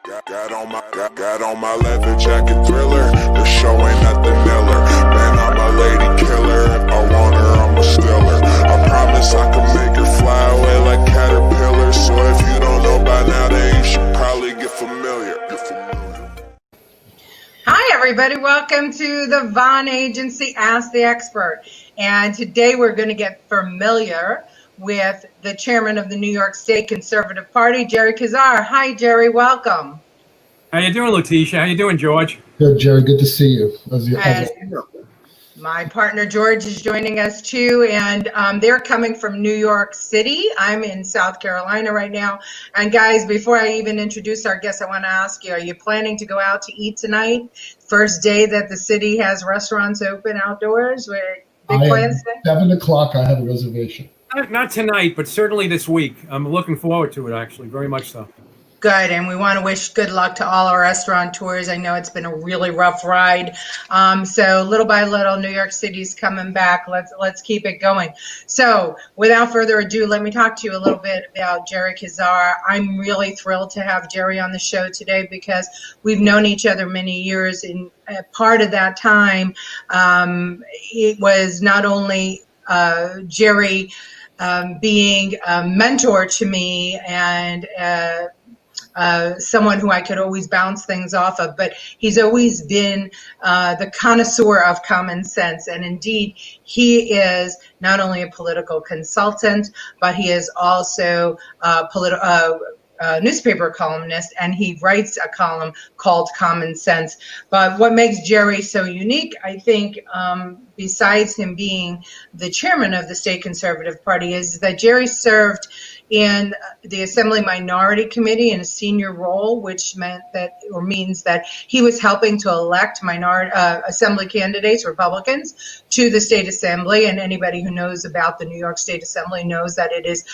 Got on my leather jacket Thriller. The show ain't nothing iller. Man, I'm a lady killer. If I want her, I'ma steal her. I promise I can make her fly away like caterpillars. So if you don't know by now, then you should probably get familiar. Hi, everybody. Welcome to the Vaughn Agency Ask the Expert. And today we're going to get familiar with the chairman of the New York State Conservative Party, Gerard Kassar. Hi, Jerry. Welcome. How you doing, Leticia? How you doing, George? Good, Jared. Good to see you. My partner, George, is joining us, too. And they're coming from New York City. I'm in South Carolina right now. And, guys, before I even introduce our guests, I want to ask you, are you planning to go out to eat tonight? First day that the city has restaurants open outdoors? Big plans? 7 o'clock, I have a reservation. Not tonight, but certainly this week. I'm looking forward to it, actually, very much so. Good, and we want to wish good luck to all our restaurateurs. I know it's been a really rough ride. So little by little, New York City's coming back. Let's keep it going. So without further ado, let me talk to you a little bit about Gerard Kassar. I'm really thrilled to have Jerry on the show today because we've known each other many years. And part of that time, it was not only Jerry being a mentor to me and someone who I could always bounce things off of, but he's always been the connoisseur of common sense. And indeed, he is not only a political consultant, but he is also a newspaper columnist, and he writes a column called Common Sense. But what makes Jerry so unique, I think, besides him being the chairman of the State Conservative Party, is that Jerry served in the Assembly Minority Committee in a senior role, which means that he was helping to elect Assembly candidates, Republicans, to the State Assembly. And anybody who knows about the New York State Assembly knows that it is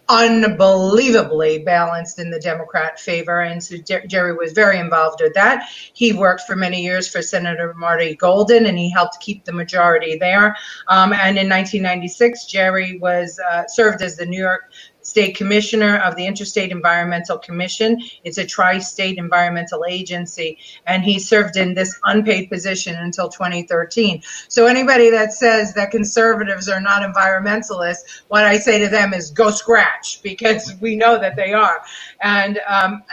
unbelievably balanced in the Democrat favor, and so Jerry was very involved with that. He worked for many years for Senator Marty Golden, and he helped keep the majority there. And in 1996, Jerry was served as the New York State Commissioner of the Interstate Environmental Commission. It's a tri-state environmental agency, and he served in this unpaid position until 2013. So anybody that says that conservatives are not environmentalists, what I say to them is go scratch, because we know that they are. And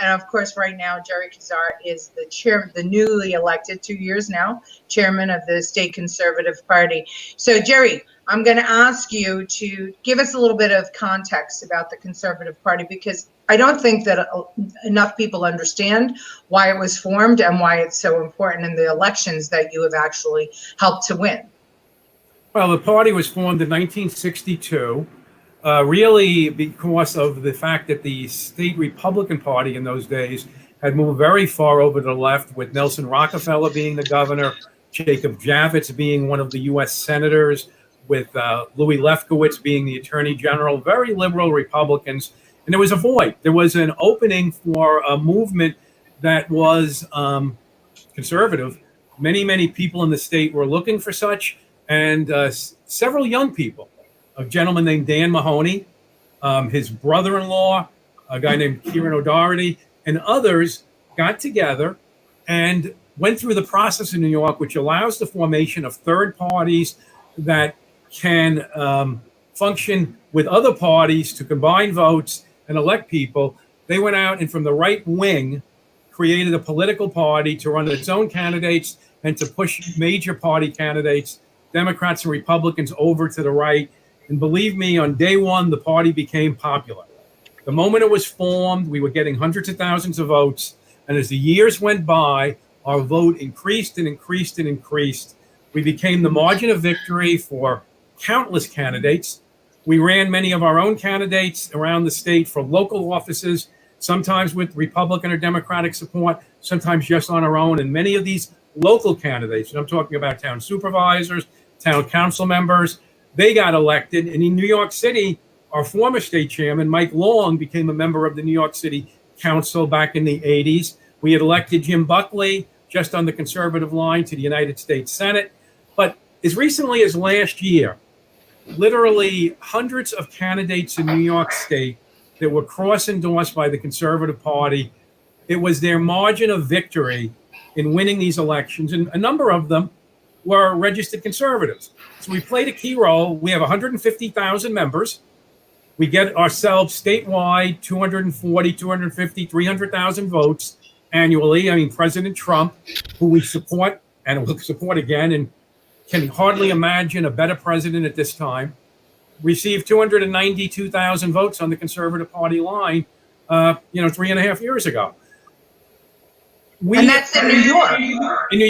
of course, right now, Gerard Kassar is the chair, the newly elected, 2 years now, chairman of the State Conservative Party. So Jerry, I'm going to ask you to give us a little bit of context about the Conservative Party, because I don't think that enough people understand why it was formed and why it's so important in the elections that you have actually helped to win. Well, the party was formed in 1962, really because of the fact that the state Republican Party in those days had moved very far over to the left, with Nelson Rockefeller being the governor, Jacob Javits being one of the U.S. senators, with Louis Lefkowitz being the attorney general, very liberal Republicans. And there was a void. There was an opening for a movement that was conservative. Many people in the state were looking for such, and several young people, a gentleman named Dan Mahoney, his brother-in-law, a guy named Kieran O'Doherty, and others got together and went through the process in New York, which allows the formation of third parties that can function with other parties to combine votes and elect people. They went out and from the right wing created a political party to run its own candidates and to push major party candidates, Democrats and Republicans, over to the right. And believe me, on day one, the party became popular. The moment it was formed, we were getting hundreds of thousands of votes. And as the years went by, our vote increased and increased and increased. We became the margin of victory for countless candidates. We ran many of our own candidates around the state for local offices, sometimes with Republican or Democratic support, sometimes just on our own. And many of these local candidates, and I'm talking about town supervisors, town council members, they got elected. And in New York City, our former state chairman, Mike Long, became a member of the New York City Council back in the 80s. We had elected Jim Buckley, just on the conservative line, to the United States Senate. But as recently as last year, literally hundreds of candidates in New York State that were cross-endorsed by the Conservative Party It was their margin of victory in winning these elections, and a number of them were registered conservatives. So we played a key role. We have 150,000 members. We get ourselves statewide 240, 250, 300,000 votes annually. I mean, President Trump, who we support and will support again, and can hardly imagine a better president at this time, received 292,000 votes on the Conservative Party line, 3.5 years ago. And that's in New York. In New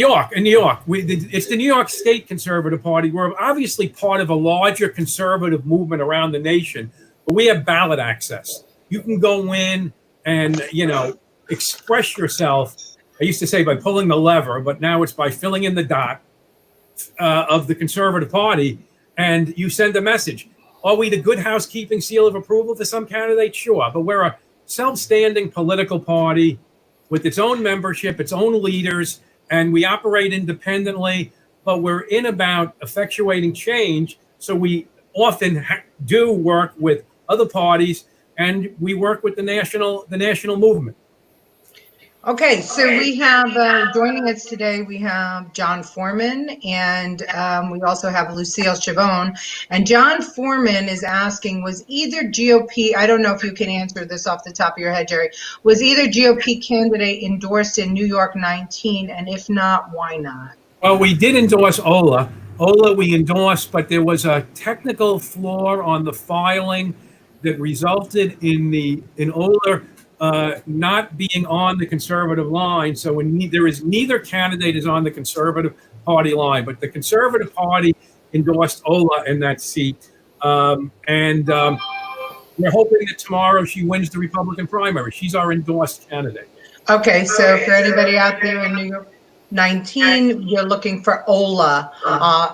York. It's the New York State Conservative Party. We're obviously part of a larger conservative movement around the nation, but we have ballot access. You can go in and, express yourself. I used to say by pulling the lever, but now it's by filling in the dot of the Conservative Party, and you send a message. Are we the good housekeeping seal of approval for some candidates? Sure, but we're a self-standing political party with its own membership, its own leaders, and we operate independently, but we're in about effectuating change. So we often do work with other parties, and we work with the national movement. Okay, so we have joining us today, we have John Foreman, and we also have Lucille Chabon. And John Foreman is asking, was either GOP, I don't know if you can answer this off the top of your head, Jerry, was either GOP candidate endorsed in New York 19, and if not, why not? Well, we did endorse Ola. Ola we endorsed, but there was a technical flaw on the filing that resulted in Ola not being on the conservative line. So there is neither candidate is on the Conservative Party line, but the Conservative Party endorsed Ola in that seat. We're hoping that tomorrow she wins the Republican primary. She's our endorsed candidate. Okay, so for anybody out there in New York 19, you're looking for Ola as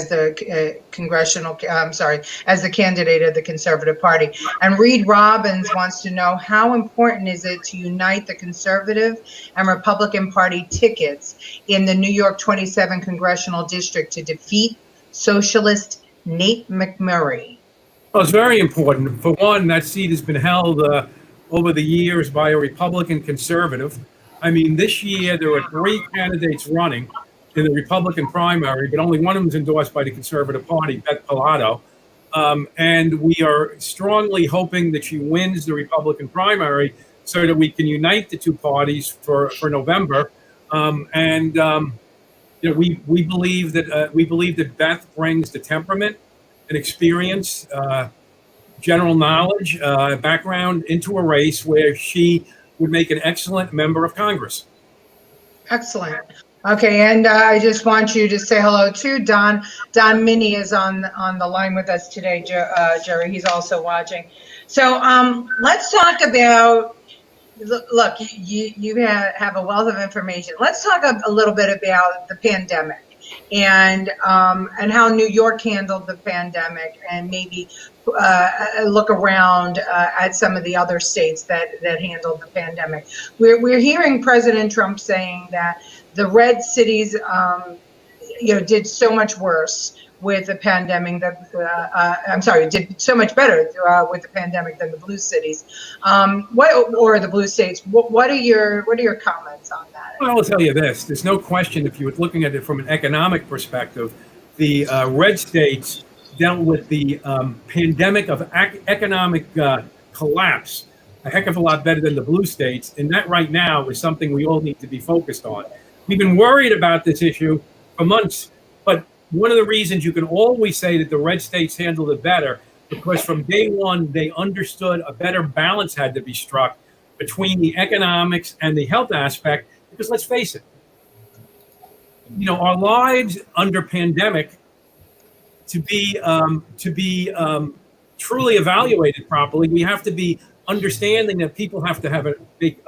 the as the candidate of the Conservative Party. And Reed Robbins wants to know, how important is it to unite the Conservative and Republican Party tickets in the New York 27 congressional district to defeat socialist Nate McMurray? Well, it's very important. For one, that seat has been held over the years by a Republican conservative. I mean, this year there were 3 candidates running in the Republican primary, but only one of them is endorsed by the Conservative Party, Beth Pilato. And we are strongly hoping that she wins the Republican primary so that we can unite the two parties for November. We believe that Beth brings the temperament and experience, general knowledge, background into a race where she would make an excellent member of Congress. Excellent. Okay, and I just want you to say hello to Don. Don Minnie is on the line with us today, Jerry. He's also watching. So let's talk about, look, you have a wealth of information. Let's talk a little bit about the pandemic and how New York handled the pandemic, and maybe look around at some of the other states that handled the pandemic. We're hearing President Trump saying that the red cities, did so much worse with the pandemic did so much better with the pandemic than the blue cities, or the blue states. What are your comments on that? Well, I'll tell you this: there's no question. If you were looking at it from an economic perspective, the red states dealt with the pandemic of economic collapse a heck of a lot better than the blue states, and that right now is something we all need to be focused on. We've been worried about this issue for months, but one of the reasons you can always say that the red states handled it better, because from day one they understood a better balance had to be struck between the economics and the health aspect. Because let's face it, our lives under pandemic, to be truly evaluated properly, we have to be understanding that people have to have a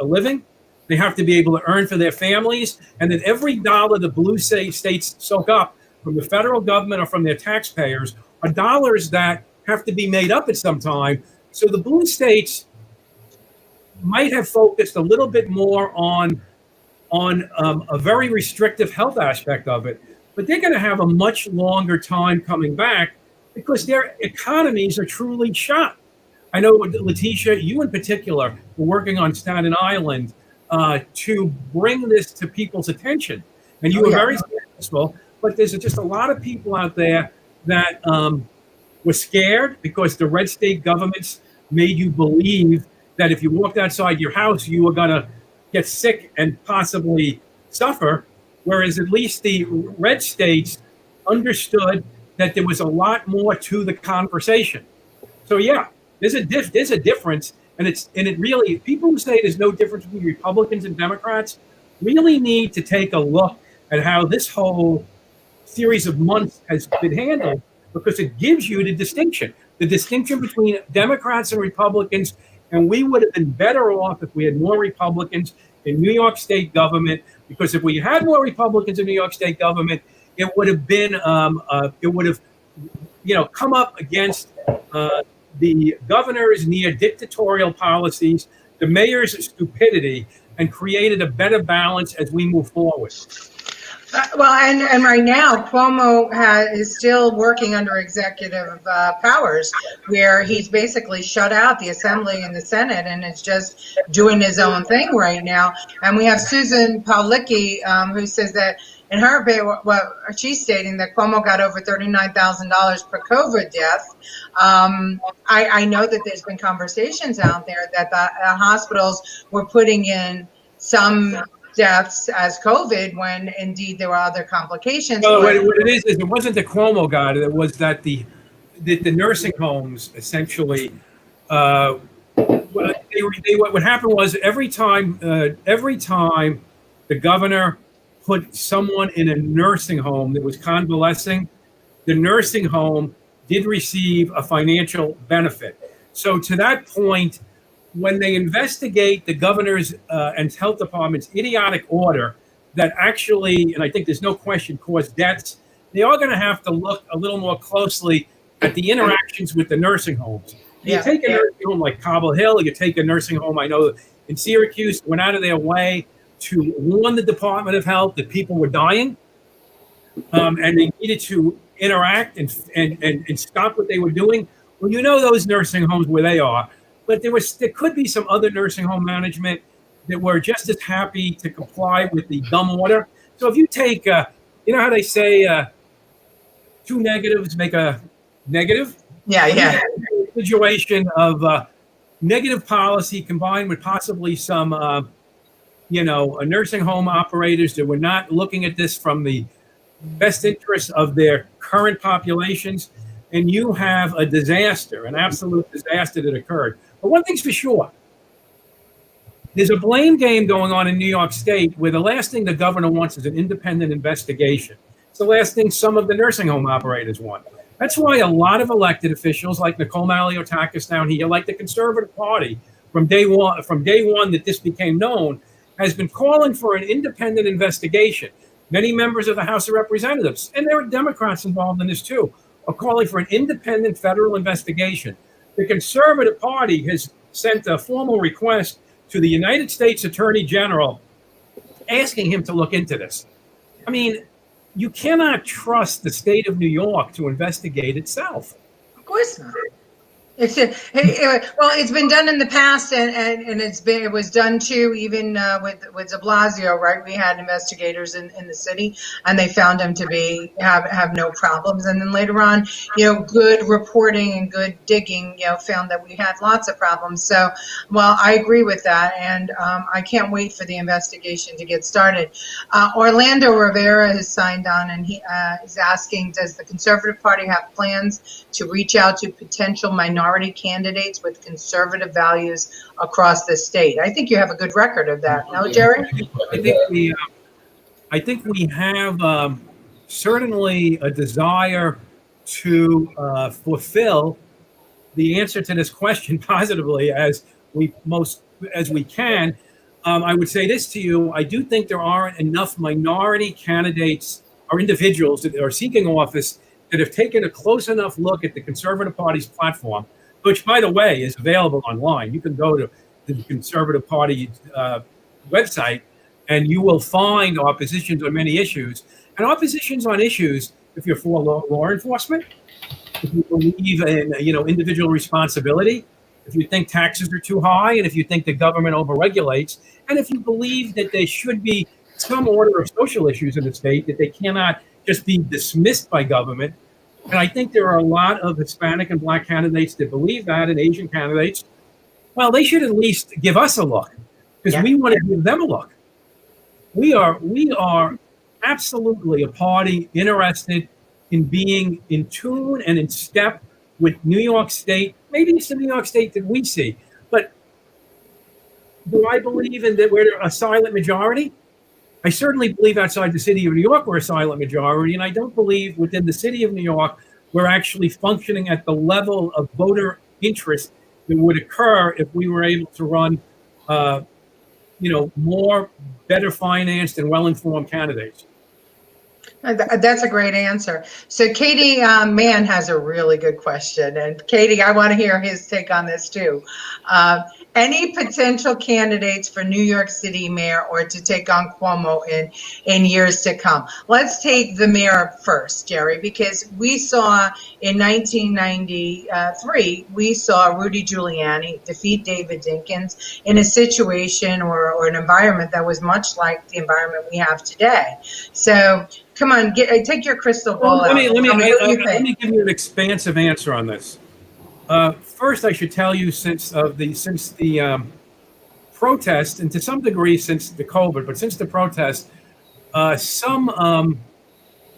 living. They have to be able to earn for their families, and that every dollar the blue states soak up from the federal government or from their taxpayers are dollars that have to be made up at some time. So the blue states might have focused a little bit more on a very restrictive health aspect of it, but they're going to have a much longer time coming back because their economies are truly shot. I know, Leticia, you in particular were working on Staten Island to bring this to people's attention, and you were very successful. But there's just a lot of people out there that were scared because the red state governments made you believe that if you walked outside your house, you were going to get sick and possibly suffer, whereas at least the red states understood that there was a lot more to the conversation. So yeah, there's a difference, and it really, people who say there's no difference between Republicans and Democrats really need to take a look at how this whole series of months has been handled, because it gives you the distinction between Democrats and Republicans. And we would have been better off if we had more Republicans in New York State government, because if we had more Republicans in New York State government, it would have been, come up against the governor's near dictatorial policies, the mayor's stupidity, and created a better balance as we move forward. And right now, Cuomo is still working under executive powers, where he's basically shut out the Assembly and the Senate, and is just doing his own thing right now. And we have Susan Pawlicki, who says that in her she's stating that Cuomo got over $39,000 per COVID death. I know that there's been conversations out there that the hospitals were putting in some deaths as COVID when indeed there were other complications. Well, what it is it wasn't the Cuomo guy. It was that the nursing homes essentially. What happened was every time the governor put someone in a nursing home that was convalescing, the nursing home did receive a financial benefit. So to that point, when they investigate the governor's and health department's idiotic order that actually, and I think there's no question, caused deaths, they are going to have to look a little more closely at the interactions with the nursing homes. You take a nursing home like Cobble Hill, you take a nursing home, I know in Syracuse, went out of their way to warn the Department of Health that people were dying, and they needed to interact and stop what they were doing. Well, you know those nursing homes where they are. But there could be some other nursing home management that were just as happy to comply with the dumb order. So if you take, you know how they say, two negatives make a negative? Yeah. Situation of negative policy combined with possibly some, nursing home operators that were not looking at this from the best interest of their current populations, and you have a disaster, an absolute disaster that occurred. But one thing's for sure, there's a blame game going on in New York State where the last thing the governor wants is an independent investigation. It's the last thing some of the nursing home operators want. That's why a lot of elected officials like Nicole Maliotakis down here, like the Conservative Party, from day one that this became known, has been calling for an independent investigation. Many members of the House of Representatives, and there are Democrats involved in this too, are calling for an independent federal investigation. The Conservative Party has sent a formal request to the United States Attorney General asking him to look into this. I mean, you cannot trust the state of New York to investigate itself. Of course not. It's been done in the past, and it was done too, even with de Blasio, right? We had investigators in the city, and they found him to have no problems. And then later on, good reporting and good digging, found that we had lots of problems. So, well, I agree with that, and I can't wait for the investigation to get started. Orlando Rivera has signed on, and he is asking, does the Conservative Party have plans to reach out to potential minority candidates with conservative values across the state? I think you have a good record of that. No, Jerry? I think we have certainly a desire to fulfill the answer to this question positively as we can. I would say this to you: I do think there aren't enough minority candidates or individuals that are seeking office that have taken a close enough look at the Conservative Party's platform, which, by the way, is available online. You can go to the Conservative Party website, and you will find our positions on many issues. And our positions on issues, if you're for law enforcement, if you believe in individual responsibility, if you think taxes are too high, and if you think the government overregulates, and if you believe that there should be some order of social issues in the state, that they cannot just be dismissed by government. And I think there are a lot of Hispanic and Black candidates that believe that, and Asian candidates. Well, they should at least give us a look, because we want to give them a look. We are absolutely a party interested in being in tune and in step with New York State. Maybe it's the New York State that we see, but do I believe in that we're a silent majority? I certainly believe outside the city of New York we're a silent majority, and I don't believe within the city of New York we're actually functioning at the level of voter interest that would occur if we were able to run, more better financed and well-informed candidates. That's a great answer. So Katie Mann has a really good question. And Katie, I want to hear his take on this too. Any potential candidates for New York City mayor or to take on Cuomo in years to come? Let's take the mayor first, Jerry, because we saw in 1993, we saw Rudy Giuliani defeat David Dinkins in a situation or an environment that was much like the environment we have today. So come on, take your crystal ball out. Let me give you an expansive answer on this. First, I should tell you, since the protest, and to some degree since the COVID, but since the protest, some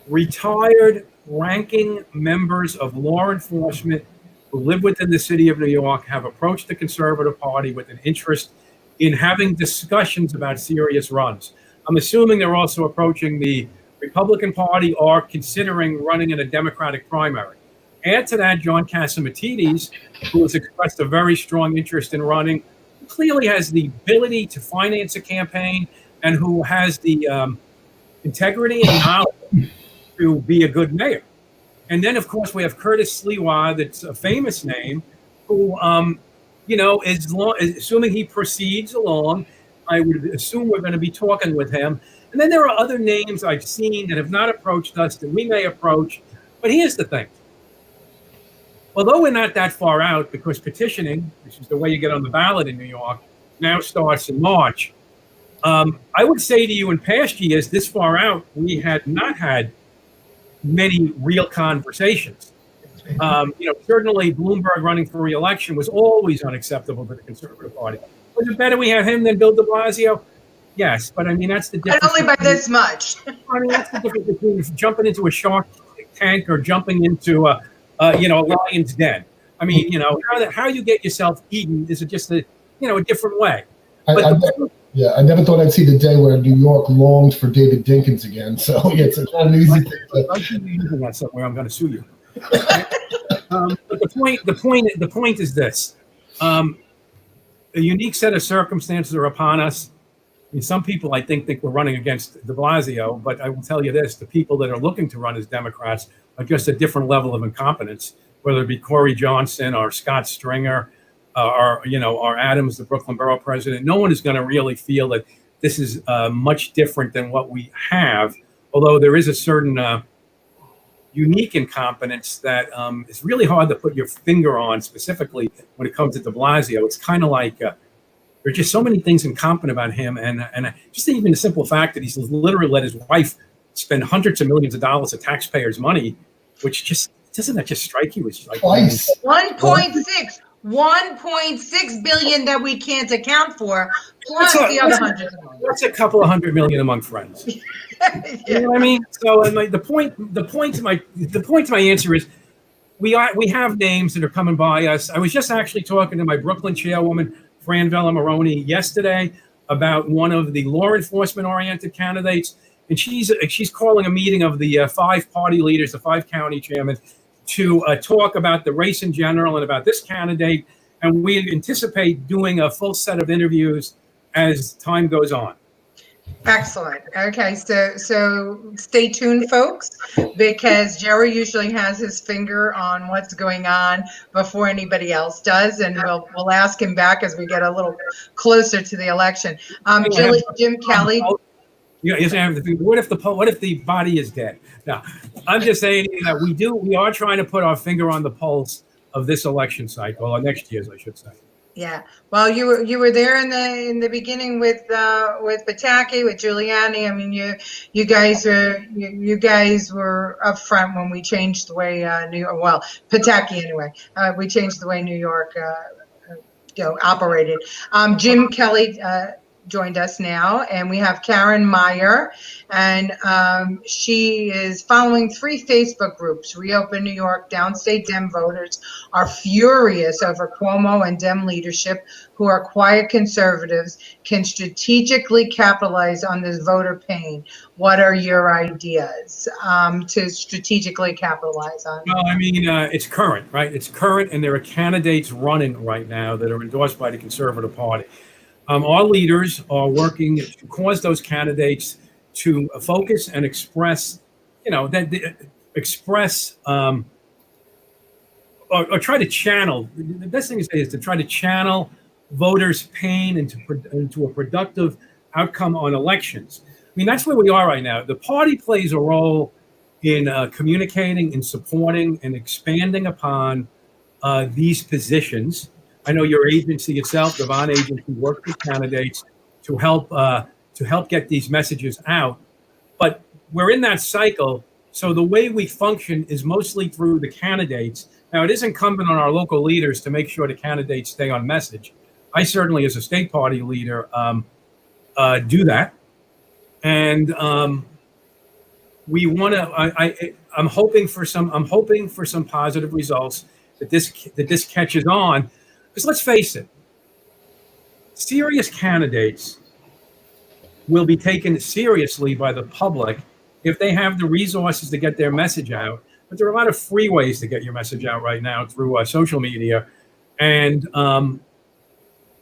retired ranking members of law enforcement who live within the city of New York have approached the Conservative Party with an interest in having discussions about serious runs. I'm assuming they're also approaching the Republican Party or considering running in a Democratic primary. Add to that John Catsimatidis, who has expressed a very strong interest in running, who clearly has the ability to finance a campaign and who has the integrity and knowledge to be a good mayor. And then, of course, we have Curtis Sliwa, that's a famous name, who, assuming he proceeds along, I would assume we're going to be talking with him. And then there are other names I've seen that have not approached us that we may approach. But here's the thing. Although we're not that far out, because petitioning, which is the way you get on the ballot in New York, now starts in March, I would say to you in past years, this far out, we had not had many real conversations. Certainly Bloomberg running for re-election was always unacceptable to the Conservative Party. Was it better we have him than Bill de Blasio? Yes, but I mean, that's the difference. But only by this much. I mean, that's the difference between jumping into a shark tank or jumping into a lion's den. I mean, how you get yourself eaten is just a different way. I never thought I'd see the day where New York longed for David Dinkins again. So it's not an easy thing. I should be using that somewhere. I'm going to sue you. But the point is this: a unique set of circumstances are upon us. I mean, some people, I think we're running against de Blasio, but I will tell you this: the people that are looking to run as Democrats are just a different level of incompetence, whether it be Corey Johnson or Scott Stringer, or Adams, the Brooklyn Borough president. No one is going to really feel that this is much different than what we have, although there is a certain unique incompetence that is really hard to put your finger on, specifically when it comes to de Blasio. It's kind of like there are just so many things incompetent about him, and just even the simple fact that he's literally let his wife spend hundreds of millions of dollars of taxpayers' money, which doesn't that just strike you as like twice 1.6 billion that we can't account for, plus the other hundreds of million. That's a couple of $100 million among friends. You know what I mean? So, and the point to my answer is, we have names that are coming by us. I was just actually talking to my Brooklyn chairwoman, Fran Vellamaroni, yesterday about one of the law enforcement-oriented candidates, and she's calling a meeting of the 5 party leaders, the 5 county chairmen, to talk about the race in general and about this candidate. And we anticipate doing a full set of interviews as time goes on. Excellent. Okay, so stay tuned, folks, because Jerry usually has his finger on what's going on before anybody else does, and we'll ask him back as we get a little closer to the election. Jim Kelly. What if the body is dead? No, I'm just saying that we are trying to put our finger on the pulse of this election cycle, or next year's, I should say. Yeah. Well, you were there in the beginning with Pataki, with Giuliani. I mean, you guys were up front when we changed the way New York. Well, Pataki anyway. We changed the way New York operated. Jim Kelly joined us now, and we have Karen Meyer, and she is following 3 Facebook groups. Reopen New York. Downstate Dem voters are furious over Cuomo and Dem leadership, who are quiet conservatives, can strategically capitalize on this voter pain. What are your ideas to strategically capitalize on? Well, I mean, it's current, right? It's current, and there are candidates running right now that are endorsed by the Conservative Party. Our leaders are working to cause those candidates to focus and express, or try to channel. The best thing to say is to try to channel voters' pain into a productive outcome on elections. I mean, that's where we are right now. The party plays a role in communicating and supporting and expanding upon these positions. I know your agency itself, the Vaughn Agency, works with candidates to help get these messages out. But we're in that cycle, so the way we function is mostly through the candidates. Now, it is incumbent on our local leaders to make sure the candidates stay on message. I certainly, as a state party leader, do that, and we want to. I'm hoping for some positive results that this catches on. Because let's face it, serious candidates will be taken seriously by the public if they have the resources to get their message out. But there are a lot of free ways to get your message out right now through social media. And but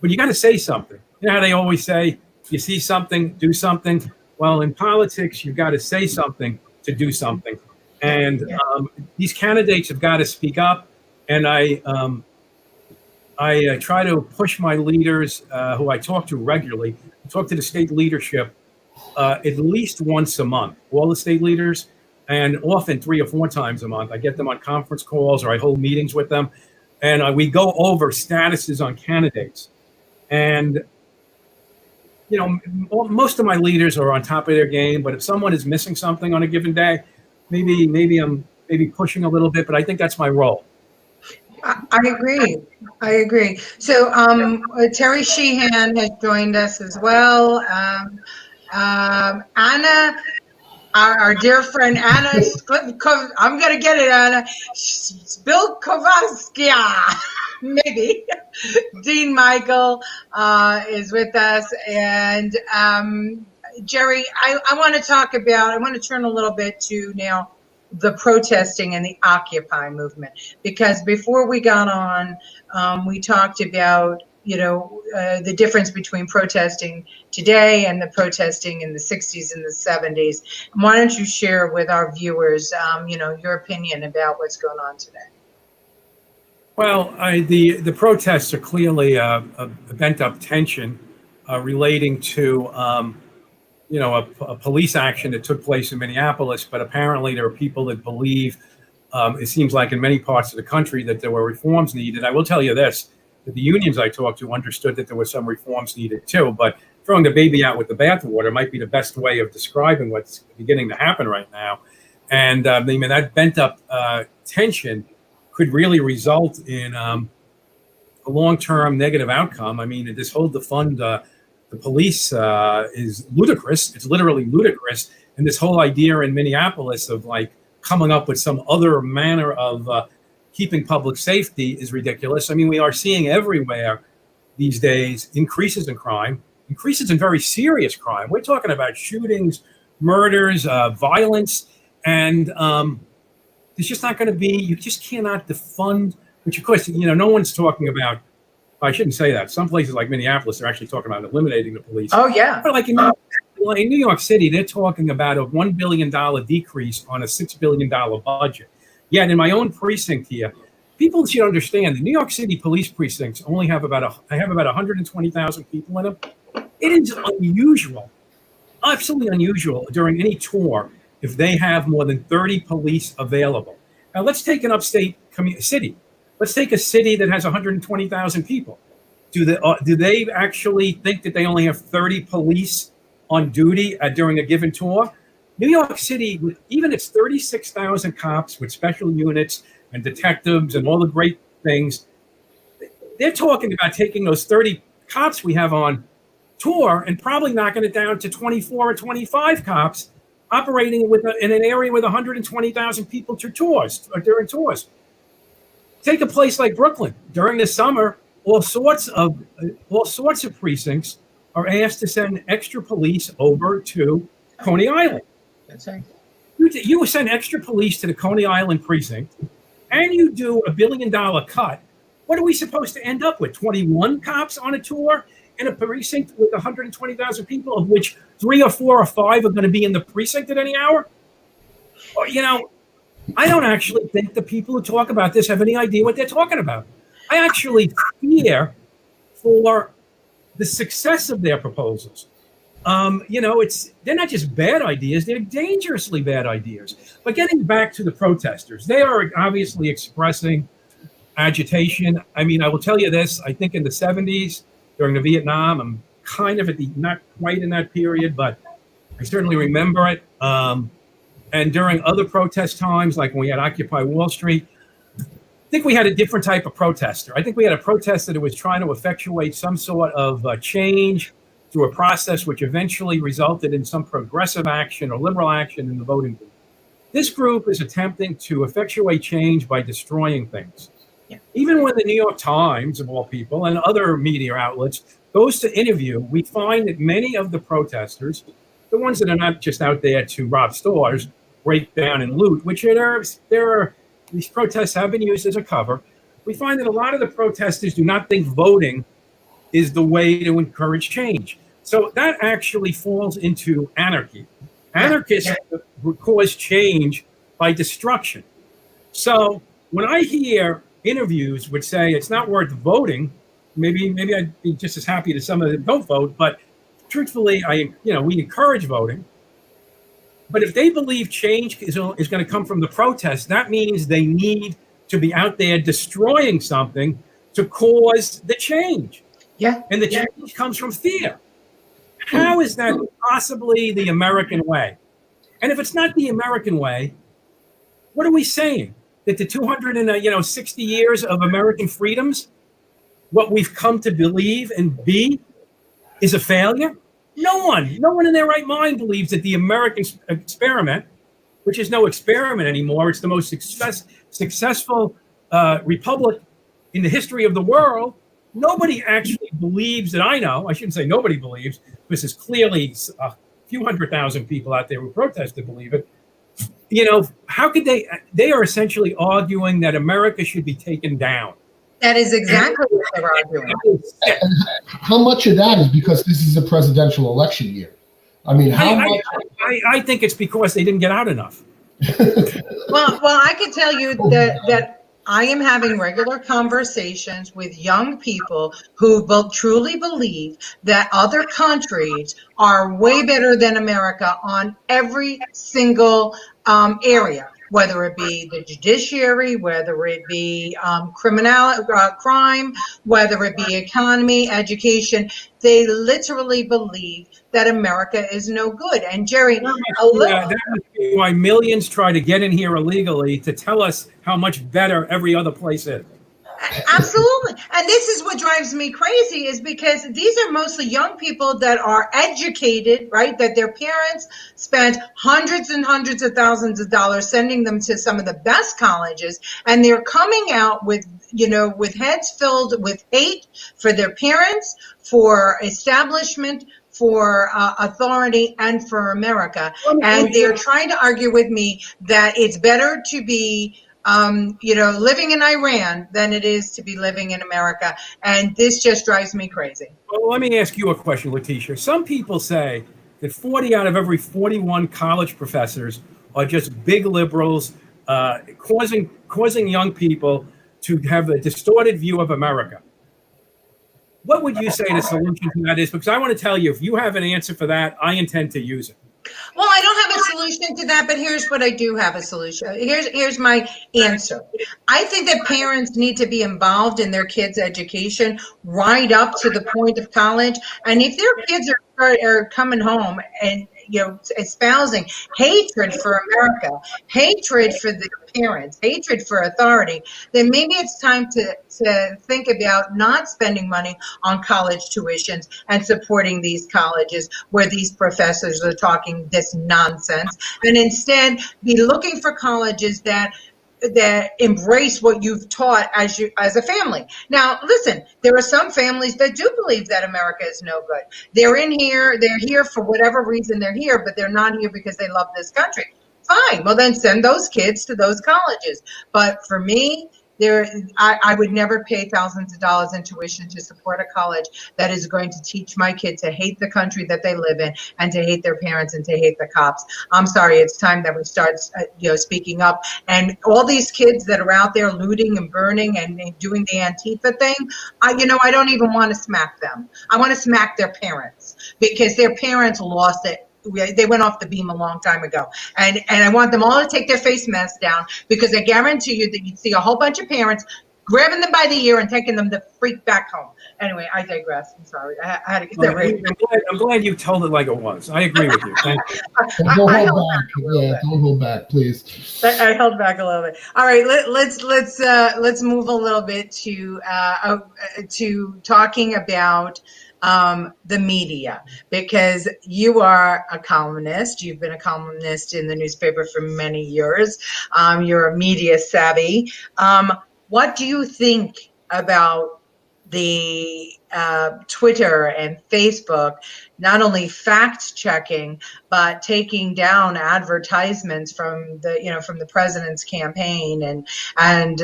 you got to say something. You know how they always say, you see something, do something. Well, in politics, you've got to say something to do something. And these candidates have got to speak up. And I try to push my leaders, who I talk to regularly, talk to the state leadership at least once a month, all the state leaders, and often 3 or 4 times a month. I get them on conference calls, or I hold meetings with them, and we go over statuses on candidates. And most of my leaders are on top of their game, but if someone is missing something on a given day, maybe I'm pushing a little bit, but I think that's my role. I agree. So Terry Sheehan has joined us as well. Anna, our dear friend Anna, I'm going to get it, Anna. Spilkovskia, maybe. Dean Michael is with us. And Jerry, I want to turn a little bit to now the protesting and the Occupy movement, because before we got on, we talked about, the difference between protesting today and the protesting in the 60s and the 70s. Why don't you share with our viewers, your opinion about what's going on today? Well, the protests are clearly a bent-up tension relating to a police action that took place in Minneapolis, but apparently there are people that believe, it seems like in many parts of the country, that there were reforms needed. I will tell you this, that the unions I talked to understood that there were some reforms needed too, but throwing the baby out with the bathwater might be the best way of describing what's beginning to happen right now. And that bent-up tension could really result in a long-term negative outcome. I mean, this whole defund the police is ludicrous. It's literally ludicrous. And this whole idea in Minneapolis of coming up with some other manner of keeping public safety is ridiculous. I mean, we are seeing everywhere these days increases in crime, increases in very serious crime. We're talking about shootings, murders, violence, and there's just not going to be, you just cannot defund, which of course, no one's talking about. I shouldn't say that. Some places like Minneapolis are actually talking about eliminating the police. Oh, yeah. But in New York City, they're talking about a $1 billion decrease on a $6 billion budget. Yet in my own precinct here, people should understand the New York City police precincts only have about 120,000 people in them. It is unusual, absolutely unusual during any tour if they have more than 30 police available. Now let's take an upstate city. Let's take a city that has 120,000 people. Do they actually think that they only have 30 police on duty during a given tour? New York City, with even its 36,000 cops with special units and detectives and all the great things, they're talking about taking those 30 cops we have on tour and probably knocking it down to 24 or 25 cops operating in an area with 120,000 people during tours. Take a place like Brooklyn. During the summer, all sorts of precincts are asked to send extra police over to Coney Island. That's right. You send extra police to the Coney Island precinct, and you do $1 billion cut. What are we supposed to end up with? 21 cops on a tour in a precinct with 120,000 people, of which 3 or 4 or 5 are going to be in the precinct at any hour? Or, I don't actually think the people who talk about this have any idea what they're talking about. I actually fear for the success of their proposals. They're not just bad ideas, they're dangerously bad ideas. But getting back to the protesters, they are obviously expressing agitation. I mean, I will tell you this, I think in the 70s, during the Vietnam, I'm kind of not quite in that period, but I certainly remember it. And during other protest times, like when we had Occupy Wall Street, I think we had a different type of protester. I think we had a protester that was trying to effectuate some sort of change through a process which eventually resulted in some progressive action or liberal action in the voting booth. This group is attempting to effectuate change by destroying things. Yeah. Even when the New York Times, of all people, and other media outlets goes to interview, we find that many of the protesters, the ones that are not just out there to rob stores, break down and loot, which these protests have been used as a cover. We find that a lot of the protesters do not think voting is the way to encourage change. So that actually falls into anarchy. Anarchists cause change by destruction. So when I hear interviews which say it's not worth voting, maybe I'd be just as happy that some of them don't vote, but truthfully, we encourage voting. But if they believe change is going to come from the protests, that means they need to be out there destroying something to cause the change. Yeah. And the change comes from fear. How is that possibly the American way? And if it's not the American way, what are we saying? That the 260 years of American freedoms, what we've come to believe and be, is a failure? No one in their right mind believes that the American experiment, which is no experiment anymore, it's the most successful republic in the history of the world. Nobody actually believes that I know. I shouldn't say nobody believes, because there's clearly a few 100,000 people out there who protest to believe it. How could they are essentially arguing that America should be taken down. That is exactly what they're arguing. And how much of that is because this is a presidential election year? I mean, I think it's because they didn't get out enough. Well, I can tell you that I am having regular conversations with young people who truly believe that other countries are way better than America on every single area, whether it be the judiciary, whether it be crime, whether it be economy, education. They literally believe that America is no good. And Jerry, that must be why millions try to get in here illegally to tell us how much better every other place is. Absolutely. And this is what drives me crazy, is because these are mostly young people that are educated, right? That their parents spent hundreds and hundreds of thousands of dollars sending them to some of the best colleges. And they're coming out with heads filled with hate for their parents, for establishment, for authority, and for America. And they're trying to argue with me that it's better to be living in Iran than it is to be living in America. And this just drives me crazy. Well, let me ask you a question, Leticia. Some people say that 40 out of every 41 college professors are just big liberals, causing young people to have a distorted view of America. What would you say the solution to that is? Because I want to tell you, if you have an answer for that, I intend to use it. Well, I don't have a solution to that, but here's what I do have a solution. Here's my answer. I think that parents need to be involved in their kids' education right up to the point of college. And if their kids are coming home and espousing hatred for America, hatred for the parents, hatred for authority, then maybe it's time to think about not spending money on college tuitions and supporting these colleges where these professors are talking this nonsense, and instead be looking for colleges that embrace what you've taught as a family. Now, listen, there are some families that do believe that America is no good. They're here for whatever reason they're here, but they're not here because they love this country. Fine, well then send those kids to those colleges. But for me, I would never pay thousands of dollars in tuition to support a college that is going to teach my kid to hate the country that they live in and to hate their parents and to hate the cops. I'm sorry, it's time that we start, speaking up. And all these kids that are out there looting and burning and doing the Antifa thing, I don't even want to smack them. I want to smack their parents because their parents lost it. They went off the beam a long time ago. And I want them all to take their face masks down, because I guarantee you that you'd see a whole bunch of parents grabbing them by the ear and taking them the freak back home. Anyway, I digress. I'm sorry. I had to get that right. I'm glad you told it like it was. I agree with you. Thank you. Don't hold back. Yeah, don't hold back, please. I held back a little bit. All right, let's move a little bit to talking about the media, because you are a columnist. You've been a columnist in the newspaper for many years. You're a media savvy. What do you think about the Twitter and Facebook, not only fact checking, but taking down advertisements from the president's campaign? And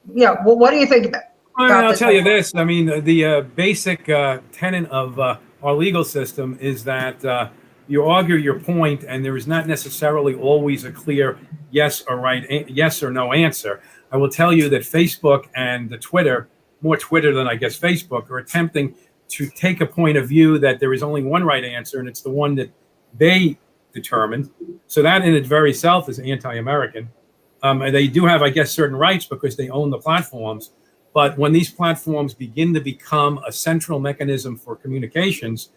what do you think about? I'll tell you this. I mean, the basic tenet of our legal system is that you argue your point, and there is not necessarily always a clear yes or no answer. I will tell you that Facebook and the Twitter, more Twitter than I guess Facebook, are attempting to take a point of view that there is only one right answer, and it's the one that they determined. So that in its very self is anti-American. And they do have, I guess, certain rights because they own the platforms. But when these platforms begin to become a central mechanism for communications,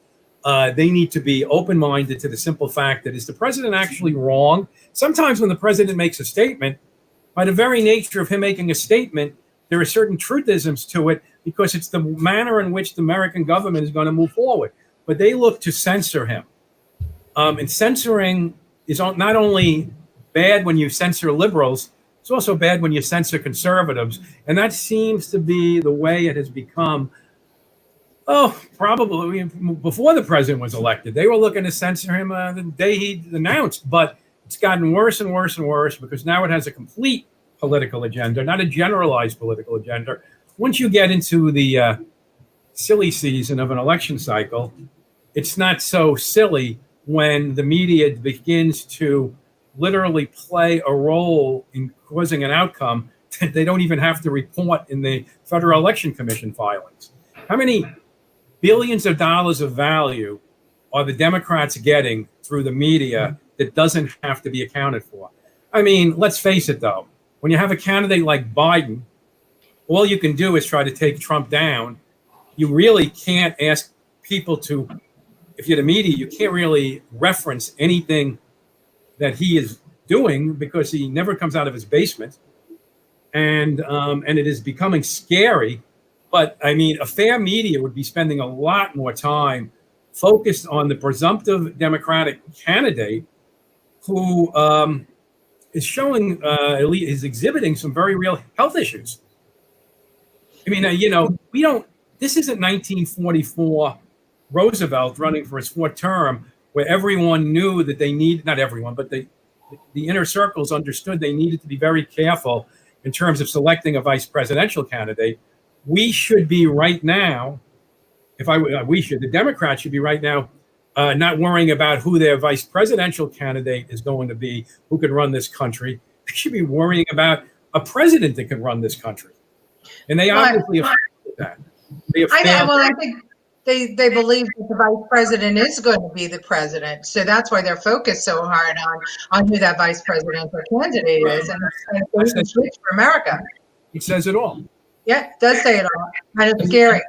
they need to be open-minded to the simple fact that, is the president actually wrong? Sometimes when the president makes a statement, by the very nature of him making a statement, there are certain truthisms to it because it's the manner in which the American government is going to move forward. But they look to censor him. And censoring is not only bad when you censor liberals, it's also bad when you censor conservatives. And that seems to be the way it has become. Probably before the president was elected. They were looking to censor him the day he announced. But it's gotten worse and worse and worse because now it has a complete political agenda, not a generalized political agenda. Once you get into the silly season of an election cycle, it's not so silly when the media begins to literally play a role in causing an outcome that they don't even have to report in the Federal Election Commission filings. How many billions of dollars of value are the Democrats getting through the media that doesn't have to be accounted for? I mean, let's face it, though. When you have a candidate like Biden, all you can do is try to take Trump down. You really can't ask people to, if you're the media, you can't really reference anything that he is doing because he never comes out of his basement. And it is becoming scary. But I mean, a fair media would be spending a lot more time focused on the presumptive Democratic candidate who is showing, is exhibiting some very real health issues. I mean, this isn't 1944 Roosevelt running for his fourth term where everyone knew that they need, not everyone, but the inner circles understood they needed to be very careful in terms of selecting a vice presidential candidate. We should be right now, the Democrats should be right now not worrying about who their vice presidential candidate is going to be, who could run this country. They should be worrying about a president that can run this country. And they obviously have failed at that. they believe that the vice president is going to be the president, so that's why they're focused so hard on who that vice presidential candidate is, and it's a switch for America. It says it all. Yeah, it does say it all, and it's scary.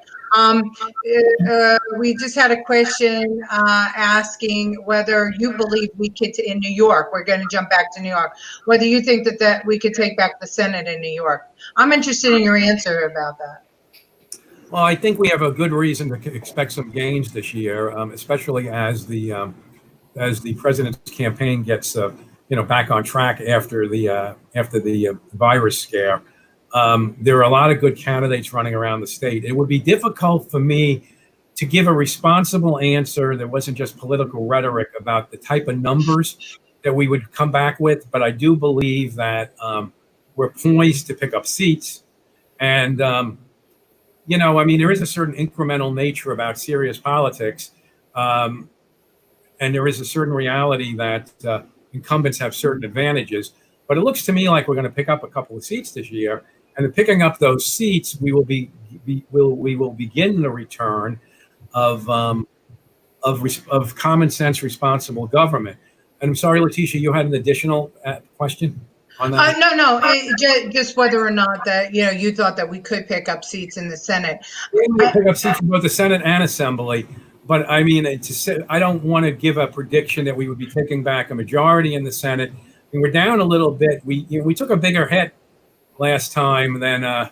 We just had a question asking whether you believe we could, in New York, we're going to jump back to New York, whether you think that we could take back the Senate in New York. I'm interested in your answer about that. Well, I think we have a good reason to expect some gains this year, especially as the president's campaign gets back on track after the virus scare. There are a lot of good candidates running around the state. It would be difficult for me to give a responsible answer that wasn't just political rhetoric about the type of numbers that we would come back with, but I do believe that we're poised to pick up seats. And there is a certain incremental nature about serious politics. And there is a certain reality that incumbents have certain advantages. But it looks to me like we're going to pick up a couple of seats this year. And in picking up those seats, we will begin the return of common sense, responsible government. And I'm sorry, Leticia, you had an additional question on that? No, just whether or not that you thought that we could pick up seats in the Senate. We can pick up seats in both the Senate and Assembly, but I mean, I don't want to give a prediction that we would be taking back a majority in the Senate. And we're down a little bit. We took a bigger hit last time than I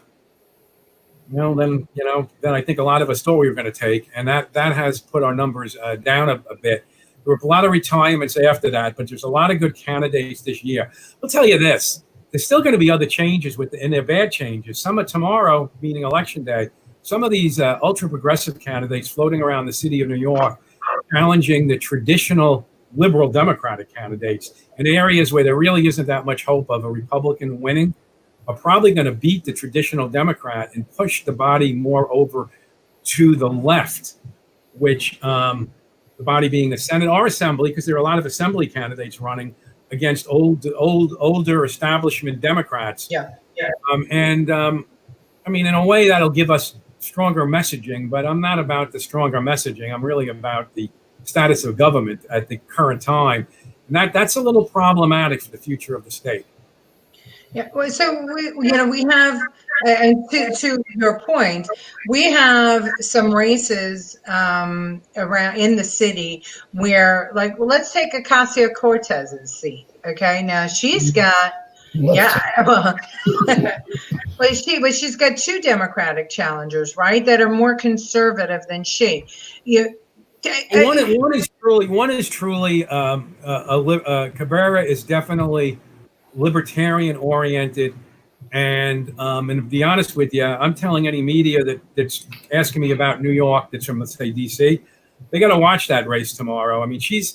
think a lot of us thought we were going to take, and that has put our numbers down a bit. There were a lot of retirements after that, but there's a lot of good candidates this year. I'll tell you this: there's still going to be other changes and they're bad changes. Some of tomorrow, meaning Election Day, some of these ultra progressive candidates floating around the city of New York, challenging the traditional liberal Democratic candidates in areas where there really isn't that much hope of a Republican winning, are probably going to beat the traditional Democrat and push the body more over to the left, which the body being the Senate or Assembly, because there are a lot of Assembly candidates running against older establishment Democrats. Yeah. In a way, that'll give us stronger messaging, but I'm not about the stronger messaging. I'm really about the status of government at the current time. And that's a little problematic for the future of the state. Yeah, well, so we have, and to your point, we have some races around in the city where, let's take Ocasio-Cortez's seat. Okay, now she's got, but she's got two Democratic challengers, right, that are more conservative than she. One is truly Cabrera is definitely libertarian oriented, and to be honest with you, I'm telling any media that's asking me about New York that's from, let's say, DC, they got to watch that race tomorrow. I mean, she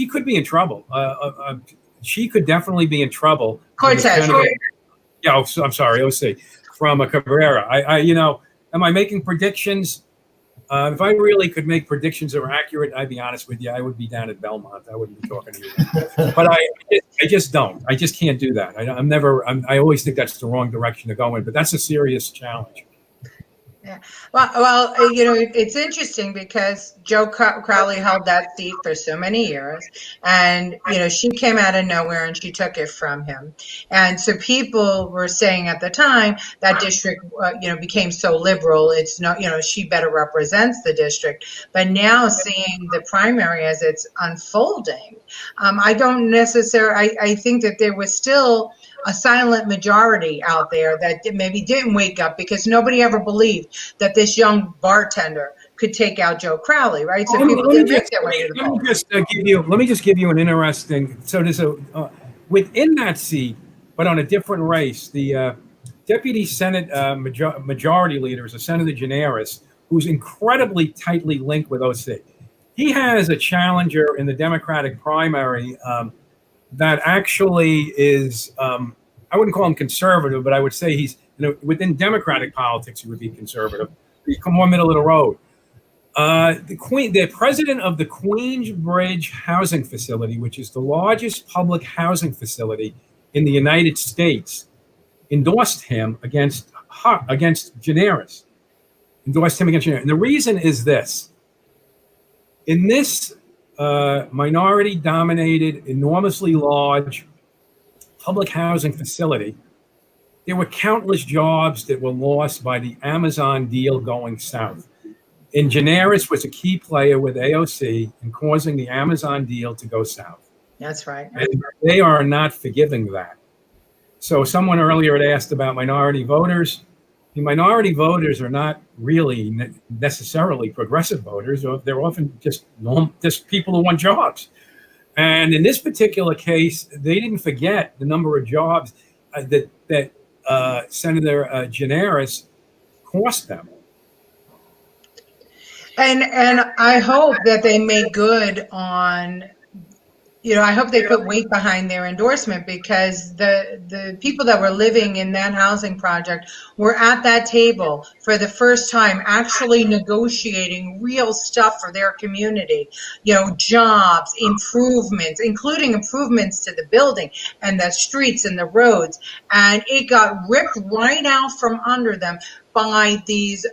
could be in trouble. She could definitely be in trouble. Cortez. I'm sorry, OC from a Cabrera. Am I making predictions? If I really could make predictions that were accurate, I'd be honest with you, I would be down at Belmont. I wouldn't be talking to you. But I just don't. I just can't do that. I always think that's the wrong direction to go in, but that's a serious challenge. Yeah. Well, it's interesting because Joe Crowley held that seat for so many years, and she came out of nowhere and she took it from him, and so people were saying at the time that district, became so liberal. It's not, she better represents the district. But now seeing the primary as it's unfolding, I don't necessarily. I think that there was still a silent majority out there that maybe didn't wake up because nobody ever believed that this young bartender could take out Joe Crowley, right? So people didn't make their way to the vote. Let me just give you an interesting. So there's within that seat, but on a different race, the deputy Senate majority leader is Senator Gianaris, who's incredibly tightly linked with OC. He has a challenger in the Democratic primary that actually is, I wouldn't call him conservative, but I would say he's, within Democratic politics, he would be conservative. He's more middle of the road. The president of the Queensbridge Housing Facility, which is the largest public housing facility in the United States, endorsed him against Gianaris. endorsed him against Gineris. And the reason is this. In this minority-dominated, enormously large public housing facility, there were countless jobs that were lost by the Amazon deal going south. And Gineris was a key player with AOC in causing the Amazon deal to go south. That's right. And they are not forgiving that. So someone earlier had asked about minority voters. The minority voters are not really necessarily progressive voters. They're often just people who want jobs. And in this particular case, they didn't forget the number of jobs that Senator Gineris cost them. And I hope that they make good on, I hope they put weight behind their endorsement, because the people that were living in that housing project were at that table for the first time, actually negotiating real stuff for their community, jobs, improvements, including improvements to the building and the streets and the roads. And it got ripped right out from under them by these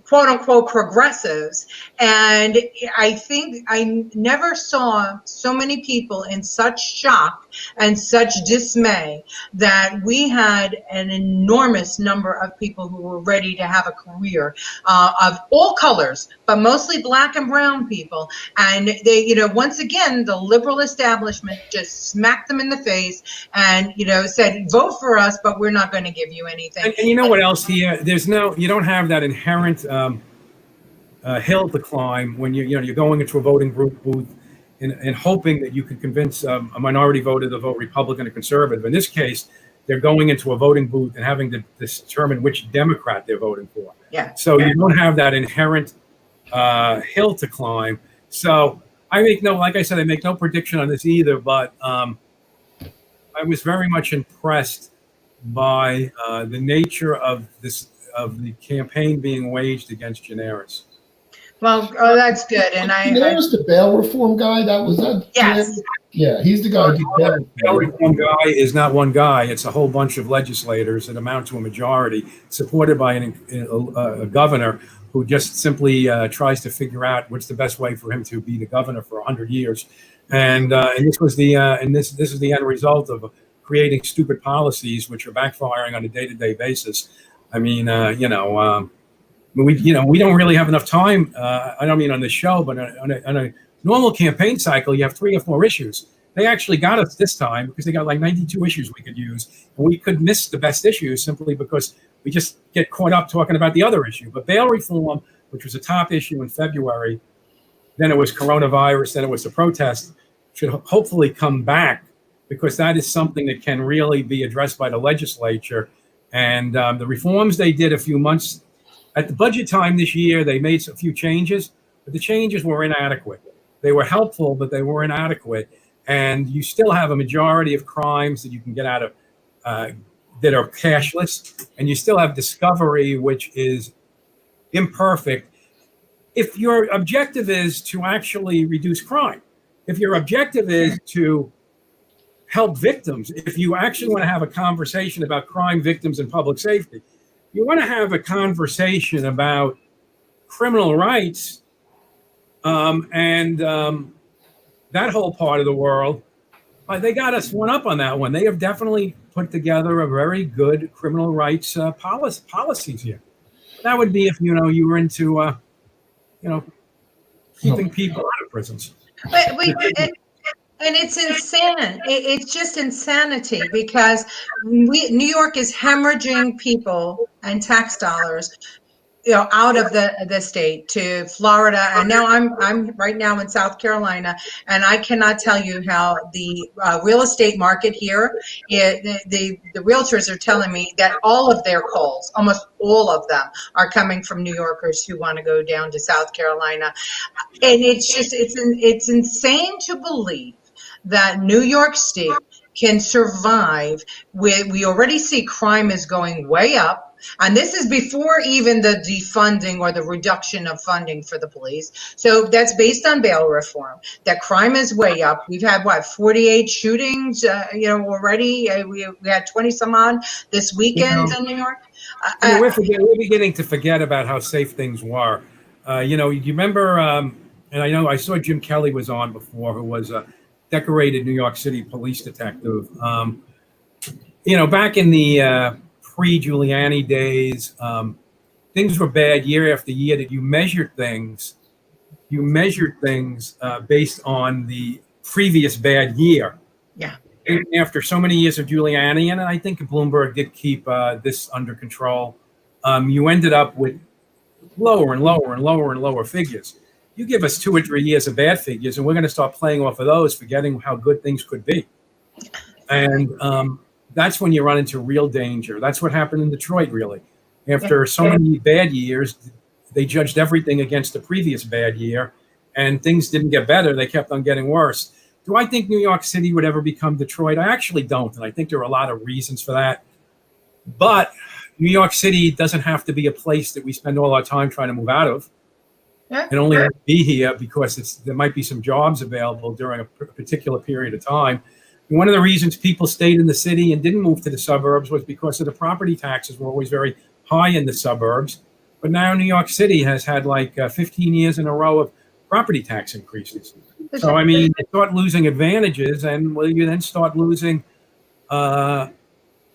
quote unquote progressives. And I think I never saw so many people in such shock and such dismay that we had an enormous number of people who were ready to have a career of all colors, but mostly black and brown people. And they, once again, the liberal establishment just smacked them in the face and, said, vote for us, but we're not going to give you anything. And you know what else here? You don't have that inherent hill to climb when you're going into a voting booth and hoping that you can convince a minority voter to vote Republican or conservative. In this case, they're going into a voting booth and having to determine which Democrat they're voting for. Yeah. So you don't have that inherent hill to climb. So I make no prediction on this either, but I was very much impressed by the nature of the campaign being waged against Gineris. Well, that's good. And Gineris, the bail reform guy, yes. Yeah, he's the guy. The bail reform guy is not one guy. It's a whole bunch of legislators that amount to a majority, supported by a governor who just simply tries to figure out what's the best way for him to be the governor for 100 years. And this was this is the end result of creating stupid policies which are backfiring on a day-to-day basis. I mean, we don't really have enough time. I don't mean on the show, but on a normal campaign cycle, you have 3 or 4 issues. They actually got us this time because they got like 92 issues we could use, and we could miss the best issues simply because we just get caught up talking about the other issue. But bail reform, which was a top issue in February, then it was coronavirus, then it was the protest, should hopefully come back, because that is something that can really be addressed by the legislature. And the reforms they did a few months at the budget time this year, they made a few changes, but the changes were inadequate. They were helpful, but they were inadequate. And you still have a majority of crimes that you can get out of that are cashless, and you still have discovery, which is imperfect. If your objective is to actually reduce crime, if your objective is to help victims, if you actually want to have a conversation about crime victims and public safety, you want to have a conversation about criminal rights and that whole part of the world, they got us one up on that one. They have definitely put together a very good criminal rights policies here. That would be if you were into keeping people out of prisons. And it's insane. It's just insanity, because New York is hemorrhaging people and tax dollars, out of the state to Florida, and now I'm right now in South Carolina, and I cannot tell you how the real estate market here. The realtors are telling me that all of their calls, almost all of them, are coming from New Yorkers who want to go down to South Carolina, and it's insane to believe that New York State can survive with. We already see crime is going way up. And this is before even the defunding or the reduction of funding for the police. So that's based on bail reform. That crime is way up. We've had, 48 shootings, already. We had 20 some odd this weekend in New York. We're beginning to forget about how safe things were. You remember, and I know I saw Jim Kelly was on before, who was a decorated New York City police detective. Back in the pre-Giuliani days, things were bad year after year. That you measured things based on the previous bad year. Yeah. And after so many years of Giuliani, and I think Bloomberg did keep this under control, you ended up with lower and lower and lower and lower figures. You give us 2 or 3 years of bad figures, and we're going to start playing off of those, forgetting how good things could be. And that's when you run into real danger. That's what happened in Detroit, really. After so many bad years, they judged everything against the previous bad year, and things didn't get better. They kept on getting worse. Do I think New York City would ever become Detroit? I actually don't, and I think there are a lot of reasons for that. But New York City doesn't have to be a place that we spend all our time trying to move out of. And only be here because there might be some jobs available during a particular period of time. And one of the reasons people stayed in the city and didn't move to the suburbs was because of the property taxes were always very high in the suburbs. But now New York City has had 15 years in a row of property tax increases. So, I mean, you start losing advantages, and you then start losing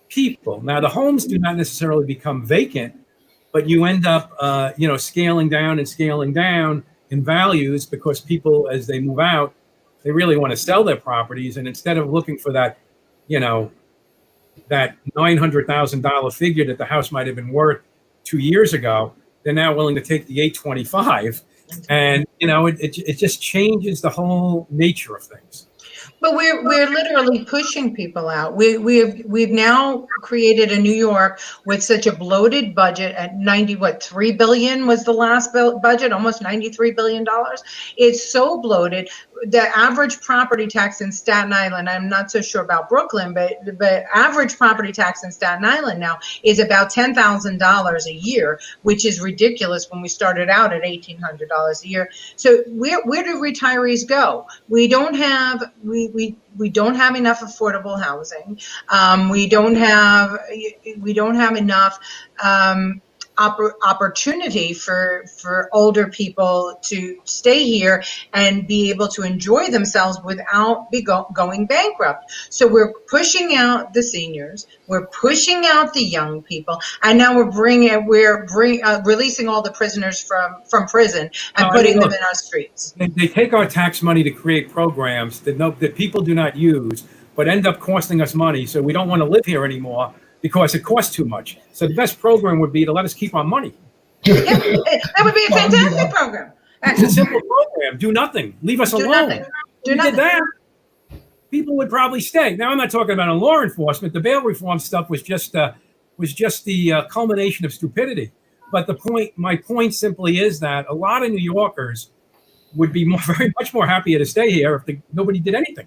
people. Now, the homes do not necessarily become vacant, but you end up, scaling down in values because people, as they move out, they really want to sell their properties. And instead of looking for that, that $900,000 figure that the house might have been worth 2 years ago, they're now willing to take the $825,000. And, it just changes the whole nature of things. But we're literally pushing people out. We've now created a New York with such a bloated budget at 3 billion was the last budget, almost $93 billion. It's so bloated. The average property tax in Staten Island, I'm not so sure about Brooklyn, but average property tax in Staten Island now is about $10,000 a year, which is ridiculous when we started out at $1,800 a year. So where do retirees go? We don't have enough affordable housing. We don't have enough opportunity for older people to stay here and be able to enjoy themselves without going bankrupt. So we're pushing out the seniors, we're pushing out the young people, and now we're releasing all the prisoners from prison and putting them in our streets. They take our tax money to create programs that people do not use, but end up costing us money. So we don't want to live here anymore, because it costs too much. So the best program would be to let us keep our money. Yeah, that would be a fantastic program. It's a simple program. Do nothing. Leave us alone. Do if we nothing. did that, people would probably stay. Now, I'm not talking about law enforcement. The bail reform stuff was just the culmination of stupidity. But my point simply is that a lot of New Yorkers would be very much more happier to stay here if nobody did anything.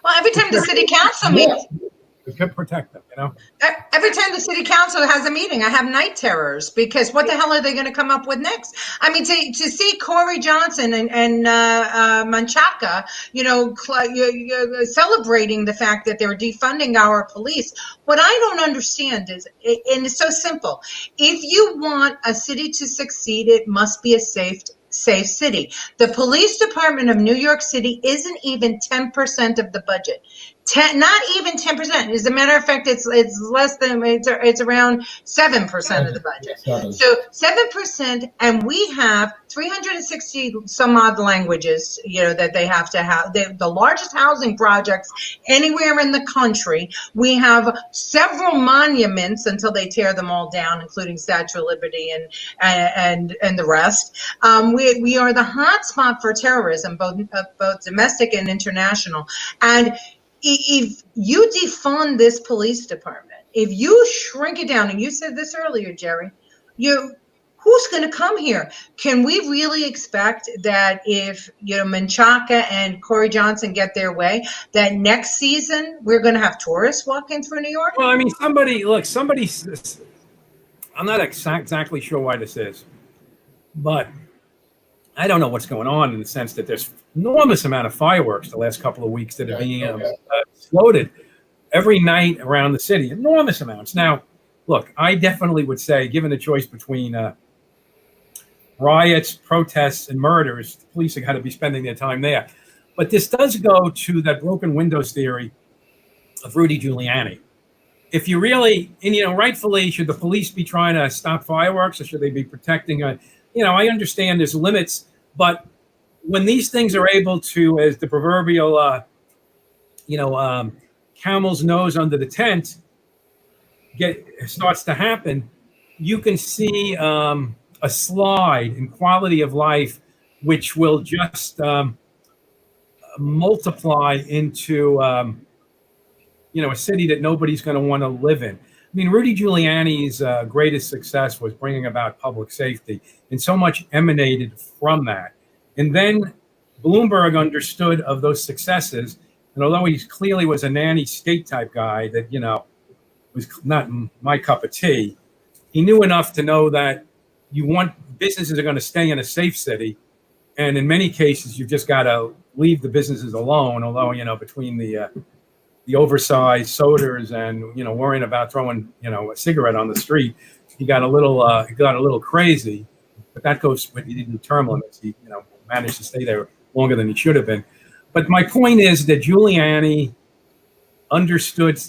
Well, every time the city council meets. It could protect them, Every time the city council has a meeting, I have night terrors, because what the hell are they going to come up with next? I mean, to see Corey Johnson and Menchaca, celebrating the fact that they're defunding our police. What I don't understand is, and it's so simple, if you want a city to succeed, it must be a safe city. The police department of New York City isn't even 10% of the budget. Not even 10%. As a matter of fact, it's less than, it's around 7% of the budget. So 7%, and we have 360 some odd languages, that they have to have. The largest housing projects anywhere in the country. We have several monuments until they tear them all down, including Statue of Liberty and the rest. We are the hot spot for terrorism, both domestic and international. And if you defund this police department, if you shrink it down, and you said this earlier, Jerry, who's going to come here? Can we really expect that if Menchaca and Corey Johnson get their way, that next season we're going to have tourists walking through New York? Well, I mean, I'm not exactly sure why this is, but I don't know what's going on in the sense that there's enormous amount of fireworks the last couple of weeks that are being exploded every night around the city, enormous amounts. Now, look, I definitely would say, given the choice between riots, protests, and murders, the police have got to be spending their time there. But this does go to that broken windows theory of Rudy Giuliani. If you really, and rightfully, should the police be trying to stop fireworks or should they be protecting? I understand there's limits, but when these things are able to, as the proverbial, camel's nose under the tent starts to happen, you can see a slide in quality of life, which will just multiply into a city that nobody's going to want to live in. I mean, Rudy Giuliani's greatest success was bringing about public safety, and so much emanated from that. And then Bloomberg understood of those successes, and although he clearly was a nanny state type guy that, was not my cup of tea, he knew enough to know that businesses are going to stay in a safe city. And in many cases, you've just got to leave the businesses alone, although, between the oversized sodas and, worrying about throwing, a cigarette on the street, he got a little crazy. But that goes with, he didn't term limits. He, managed to stay there longer than he should have been. But my point is that Giuliani understood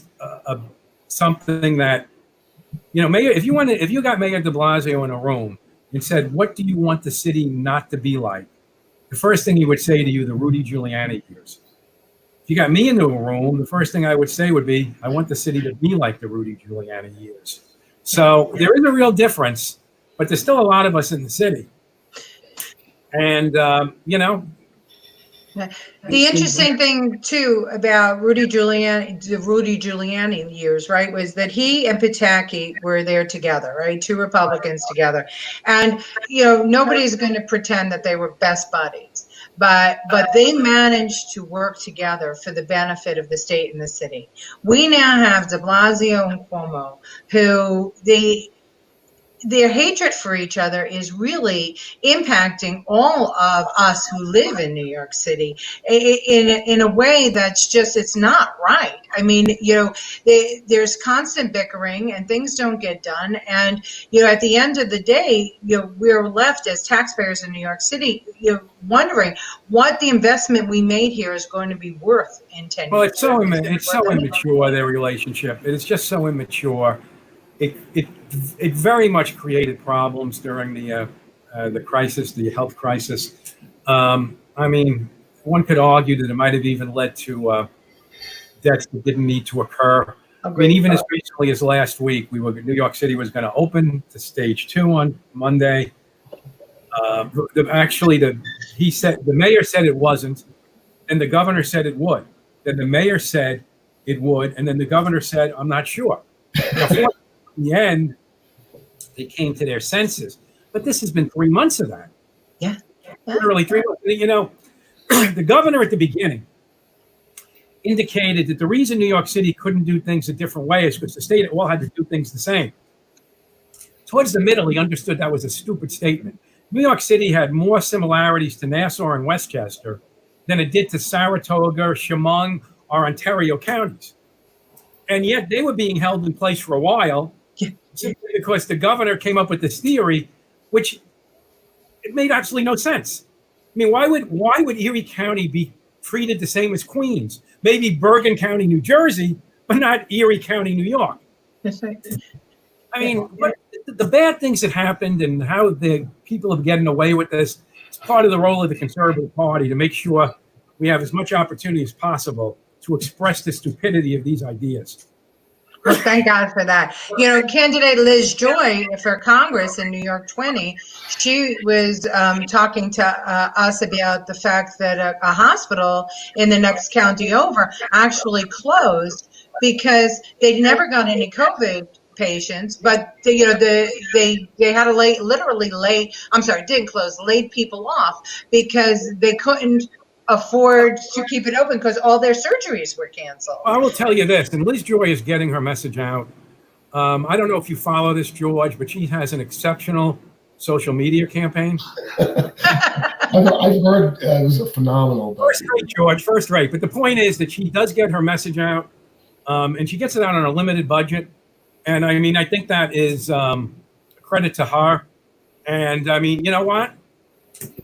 something that, Mayor, if you got Mayor de Blasio in a room and said, what do you want the city not to be like? The first thing he would say to you, the Rudy Giuliani years. If you got me into a room, the first thing I would say would be, I want the city to be like the Rudy Giuliani years. So there is a real difference, but there's still a lot of us in the city. And, The interesting thing too about the Rudy Giuliani years, right, was that he and Pataki were there together, right, two Republicans together, and nobody's going to pretend that they were best buddies, but they managed to work together for the benefit of the state and the city. We now have De Blasio and Cuomo, who their hatred for each other is really impacting all of us who live in New York City in a way that's just, it's not right. I mean, there's constant bickering and things don't get done. And, at the end of the day, we're left as taxpayers in New York City, wondering what the investment we made here is going to be worth in 10 years. Well, it's so immature, their relationship. It's just so immature. It very much created problems during the crisis, the health crisis. I mean, one could argue that it might have even led to deaths that didn't need to occur. I mean, even as recently as last week, New York City was going to open to stage 2 on Monday. The mayor said it wasn't, and the governor said it would. Then the mayor said it would, and then the governor said, "I'm not sure." In the end, they came to their senses. But this has been 3 months of that. Yeah. Literally 3 months. The governor at the beginning indicated that the reason New York City couldn't do things a different way is because the state all had to do things the same. Towards the middle, he understood that was a stupid statement. New York City had more similarities to Nassau and Westchester than it did to Saratoga, Chemung, or Ontario counties. And yet they were being held in place for a while simply because the governor came up with this theory, which it made absolutely no sense. I mean, why would Erie County be treated the same as Queens? Maybe Bergen County, New Jersey, but not Erie County, New York. I mean, the bad things that happened and how the people are getting away with this, it's part of the role of the Conservative Party to make sure we have as much opportunity as possible to express the stupidity of these ideas. Well, thank God for that. Candidate Liz Joy for Congress in New York 20, she was talking to us about the fact that a hospital in the next county over actually closed because they never got any COVID patients, but they had to didn't close, laid people off because they couldn't afford to keep it open because all their surgeries were canceled. I will tell you this, and Liz Joy is getting her message out I don't know if you follow this, George, but she has an exceptional social media campaign. I've heard it was a phenomenal. First rate, George, first rate. But the point is that she does get her message out, and she gets it out on a limited budget. And I mean, I think that is a credit to her. And I mean, you know what?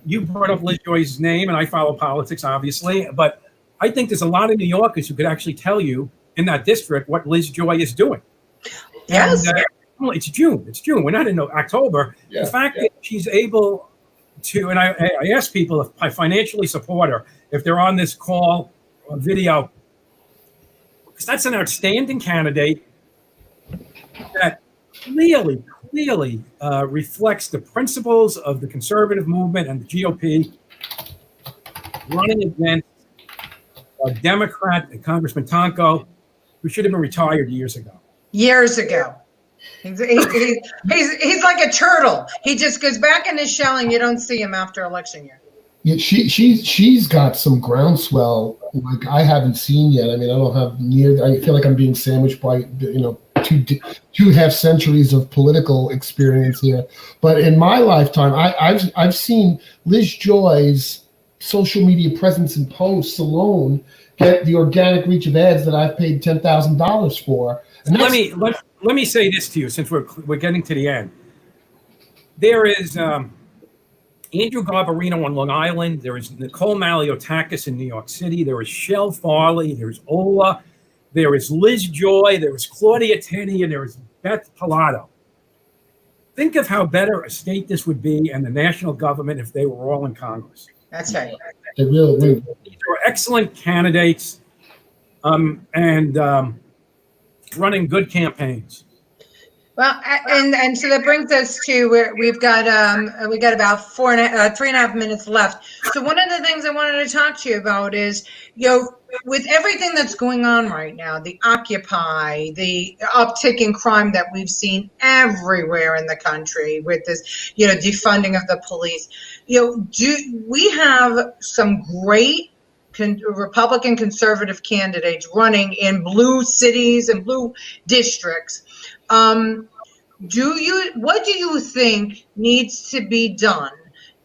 You brought up Liz Joy's name, and I follow politics, obviously. But I think there's a lot of New Yorkers who could actually tell you in that district what Liz Joy is doing. Yes. And, it's June. It's June. We're not in October. Yeah, the fact that she's able to, and I ask people if I financially support her, if they're on this call or video, because that's an outstanding candidate that clearly reflects the principles of the conservative movement and the GOP, running against a Democrat, Congressman Tonko, who should have been retired years ago. Years ago. He's like a turtle. He just goes back in his shell, and you don't see him after election year. Yeah, she's got some groundswell like I haven't seen yet. I mean, I don't have near. I feel like I'm being sandwiched by two half centuries of political experience here. But in my lifetime, I've seen Liz Joy's social media presence and posts alone get the organic reach of ads that I've paid $10,000 for. And let me say this to you, since we're getting to the end. There is Andrew Garbarino on Long Island. There is Nicole Maliotakis in New York City. There is Shel Farley. There's Ola. There is Liz Joy. There is Claudia Tenney, and there is Beth Pilato. Think of how better a state this would be and the national government if they were all in Congress. That's right. They really. These are excellent candidates, and running good campaigns. Well, and so that brings us to where we got about 3.5 minutes left. So one of the things I wanted to talk to you about is, with everything that's going on right now, the Occupy, the uptick in crime that we've seen everywhere in the country with this, defunding of the police, do we have some great Republican conservative candidates running in blue cities and blue districts? What do you think needs to be done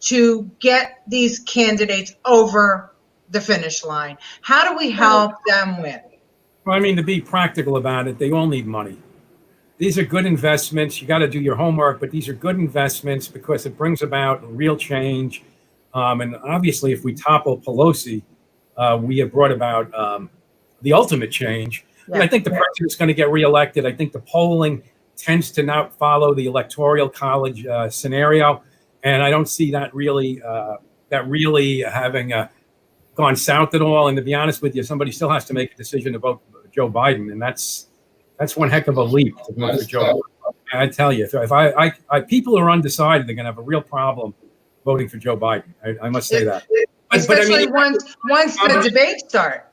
to get these candidates over the finish line? How do we help them win? Well, I mean, to be practical about it, they all need money. These are good investments. You got to do your homework, but these are good investments because it brings about real change. And obviously, if we topple Pelosi, we have brought about the ultimate change. Yeah. And I think the president's going to get reelected. I think the polling tends to not follow the electoral college scenario, and I don't see that really having gone south at all. And to be honest with you, somebody still has to make a decision to vote for Joe Biden, and that's one heck of a leap to vote for Joe Biden. I tell you, if I people who are undecided, they're going to have a real problem voting for Joe Biden. I must say that. Especially once the debates start.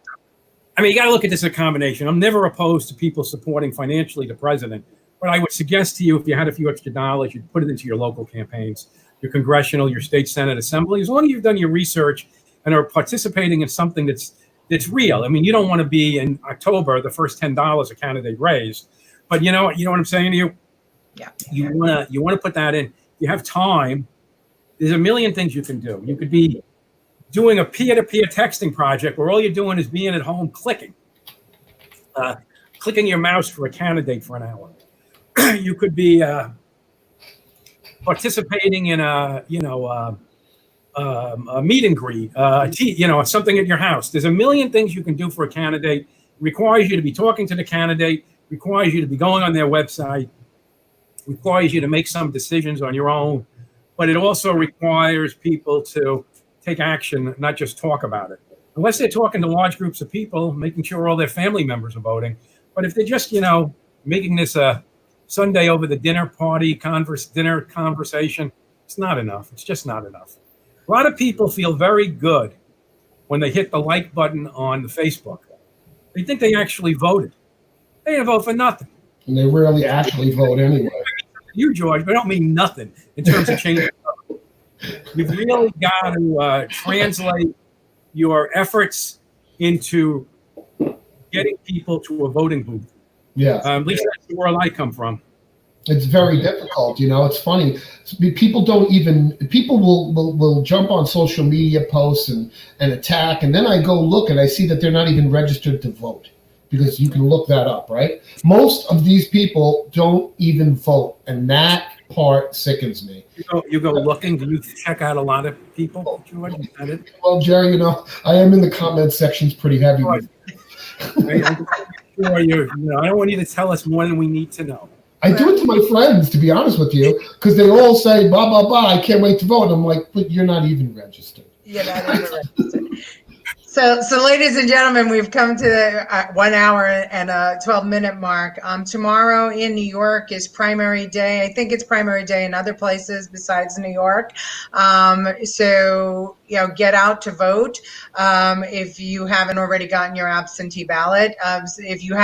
I mean, you got to look at this as a combination. I'm never opposed to people supporting financially the president, but I would suggest to you, if you had a few extra dollars, you'd put it into your local campaigns, your congressional, your state senate assembly. As long as you've done your research and are participating in something that's real. I mean, you don't want to be in October the first $10 a candidate raised, but you know what I'm saying to you. Yeah. You want to put that in. You have time. There's a million things you can do. You could be doing a peer-to-peer texting project where all you're doing is being at home clicking your mouse for a candidate for an hour. You could be participating in a meet and greet, something at your house. There's a million things you can do for a candidate. It requires you to be talking to the candidate, requires you to be going on their website, requires you to make some decisions on your own, but it also requires people to take action, not just talk about it. Unless they're talking to large groups of people, making sure all their family members are voting. But if they're just, making this a Sunday over the dinner conversation, it's not enough. It's just not enough. A lot of people feel very good when they hit the like button on the Facebook. They think they actually voted. They didn't vote for nothing. And they rarely actually vote anyway. You, George, but I don't mean nothing in terms of changing. You've really got to translate your efforts into getting people to a voting booth Yes. At least that's the world I come from. It's very difficult, it's funny. People will jump on social media posts and attack, and then I go look and I see that they're not even registered to vote, because you can look that up, right? Most of these people don't even vote, and that part sickens me. You go looking. Do you check out a lot of people? Well, Jerry, I am in the comment sections pretty heavy. Right. I'm sure I don't want you to tell us more than we need to know. I do it to my friends, to be honest with you, because they all say, blah, blah, blah, I can't wait to vote. And I'm like, but you're not even registered. You're not even registered. So, ladies and gentlemen, we've come to the 1 hour and a 12-minute mark. Tomorrow in New York is primary day. I think it's primary day in other places besides New York. So, get out to vote. If you haven't already gotten your absentee ballot, if you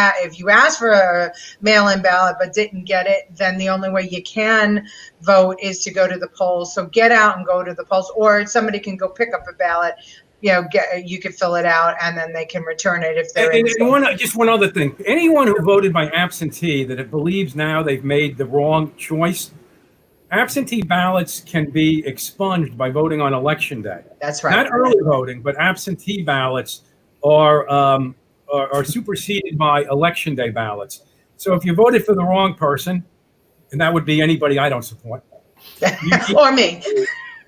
asked for a mail-in ballot but didn't get it, then the only way you can vote is to go to the polls. So get out and go to the polls, or somebody can go pick up a ballot. You could fill it out and then they can return it if they're just one other thing. Anyone who voted by absentee that believes now they've made the wrong choice, absentee ballots can be expunged by voting on election day. That's right. Not early voting, but absentee ballots are superseded by election day ballots. So if you voted for the wrong person, and that would be anybody I don't support, or me,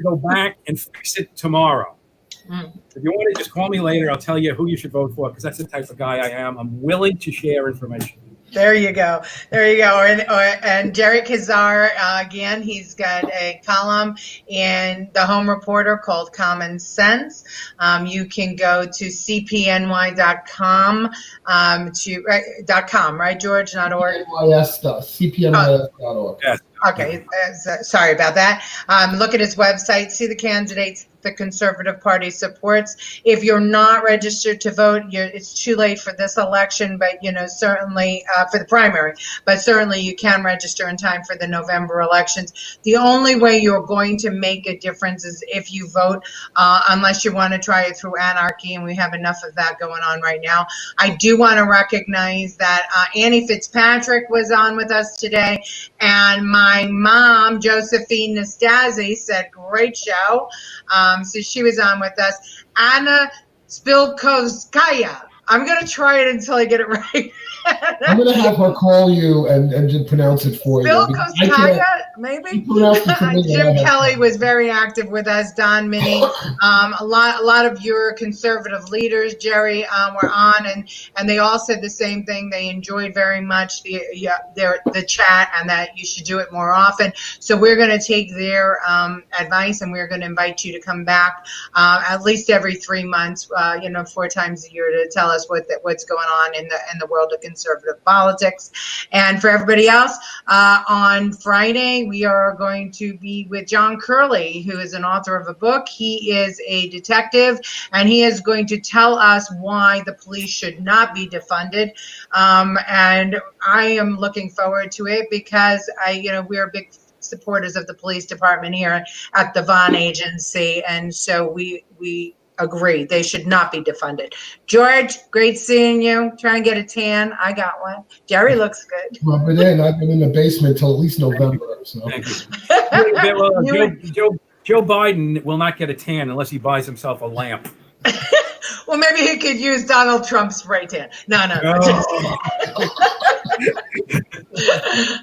go back and fix it tomorrow. If you want to just call me later, I'll tell you who you should vote for, because that's the type of guy I am. I'm willing to share information. There you go. And Gerard Kassar, again, he's got a column in the Home Reporter called Common Sense. You can go to cpny.com .com, right, George? Not org. CPNYS.org. Yes. Okay, sorry about that. Look at his website, see the candidates the Conservative Party supports. If you're not registered to vote, it's too late for this election, but certainly for the primary, but certainly you can register in time for the November elections. The only way you're going to make a difference is if you vote, unless you want to try it through anarchy, and we have enough of that going on right now. I do want to recognize that Annie Fitzpatrick was on with us today, and my mom, Josephine Nastasi, said, great show. So she was on with us. Anna Spilkovskaya. I'm going to try it until I get it right. I'm going to have her call you and just pronounce it for you. Spilkovskaya, maybe? Jim Kelly was very active with us. Don Minnie. A lot of your conservative leaders, Jerry, were on, and they all said the same thing. They enjoyed very much the chat, and that you should do it more often. So we're going to take their advice, and we're going to invite you to come back at least every 3 months, 4 times a year, to tell us what's going on in the world of conservative politics. And for everybody else, on Friday we are going to be with John Curley, who is an author of a book. He is a detective, and he is going to tell us why the police should not be defunded. And I am looking forward to it, because we're big supporters of the police department here at the Vaughn Agency, and so we agree they should not be defunded. George, great seeing you. Try and get a tan. I got one. Jerry looks good. Rub it in. I've been in the basement till at least November. So. Thank you. Joe Biden will not get a tan unless he buys himself a lamp. Well, maybe he could use Donald Trump's spray tan. No.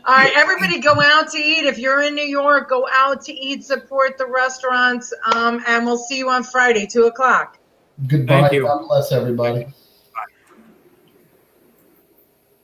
All right, everybody go out to eat. If you're in New York, go out to eat, support the restaurants, and we'll see you on Friday, 2:00. Goodbye. Thank you. God bless everybody.